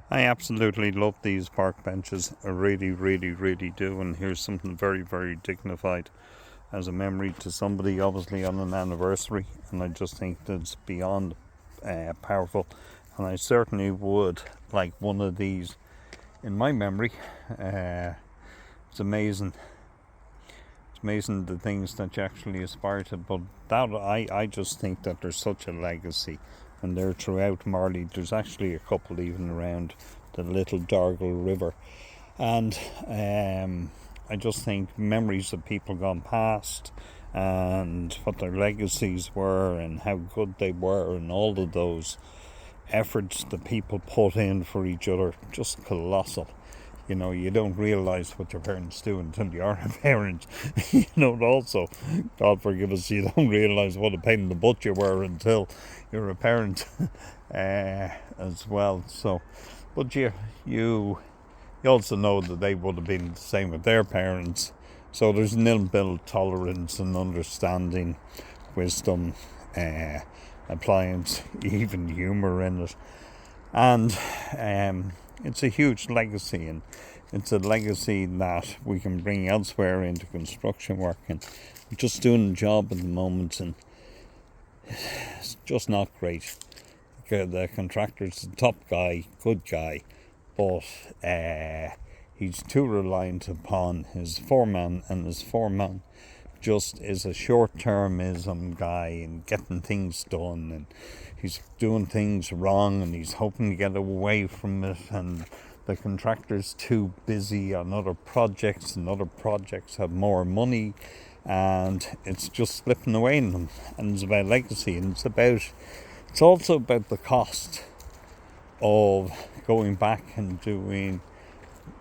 I absolutely love these park benches. I really, really, really do. And here's something very, very dignified as a memory to somebody, obviously on an anniversary. And I just think that's beyond powerful. And I certainly would like one of these in my memory. It's amazing. It's amazing the things that you actually aspire to. But that I just think that there's such a legacy. And they're throughout Marley. There's actually a couple even around the little Dargle River. And I just think memories of people gone past and what their legacies were and how good they were and all of those efforts that people put in for each other, just colossal. You don't realise what your parents do until you are a parent. Also, God forgive us, you don't realise what a pain in the butt you were until you're a parent as well. So, but you also know that they would have been the same with their parents. So there's nil-bill tolerance and understanding, wisdom, appliance, even humour in it. And it's a huge legacy, and it's a legacy that we can bring elsewhere into construction work. And I'm just doing a job at the moment, and it's just not great. The contractor's the top guy, good guy, but he's too reliant upon his foreman, and his foreman just is a short-termism guy and getting things done, and he's doing things wrong and he's hoping to get away from it, and the contractor's too busy on other projects, and other projects have more money, and it's just slipping away in them. And it's about legacy, and it's also about the cost of going back and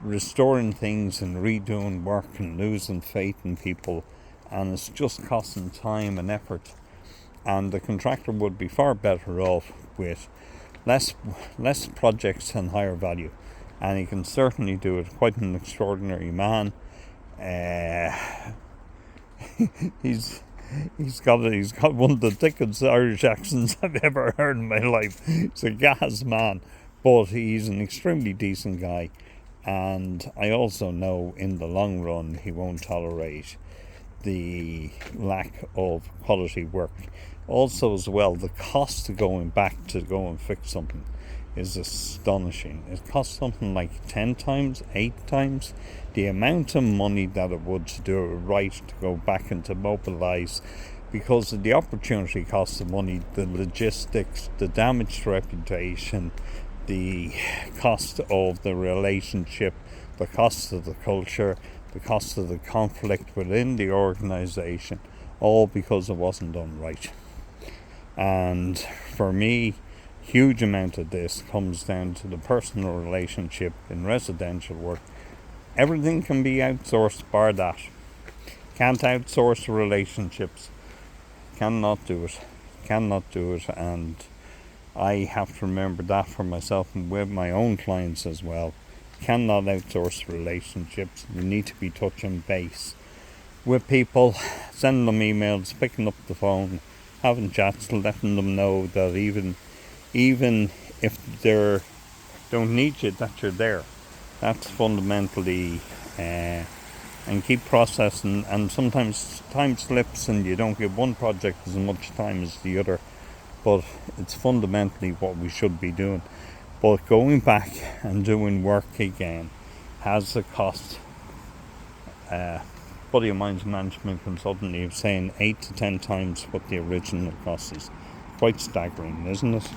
restoring things and redoing work and losing faith in people, and it's just costing time and effort. And the contractor would be far better off with less projects and higher value, and he can certainly do it. Quite an extraordinary man. He's got one of the thickest Irish accents I've ever heard in my life. He's a gas man, but he's an extremely decent guy. And I also know in the long run he won't tolerate the lack of quality work. Also as well, the cost of going back to go and fix something is astonishing. It costs something like 10 times, 8 times the amount of money that it would to do it right, to go back and to mobilise, because of the opportunity cost of money, the logistics, the damaged reputation, the cost of the relationship, the cost of the culture, the cost of the conflict within the organisation, all because it wasn't done right. And for me, huge amount of this comes down to the personal relationship in residential work. Everything can be outsourced bar that. Can't outsource relationships. Cannot do it. And I have to remember that for myself and with my own clients as well. Cannot outsource relationships. You need to be touching base with people, sending them emails, picking up the phone, having chats, letting them know that even if they don't need you, that you're there. That's fundamentally, and keep processing. And sometimes time slips and you don't give one project as much time as the other, but it's fundamentally what we should be doing. But going back and doing work again has a cost. Buddy of mine's management consultant, he was saying 8 to 10 times what the original cost is. Quite staggering, isn't it?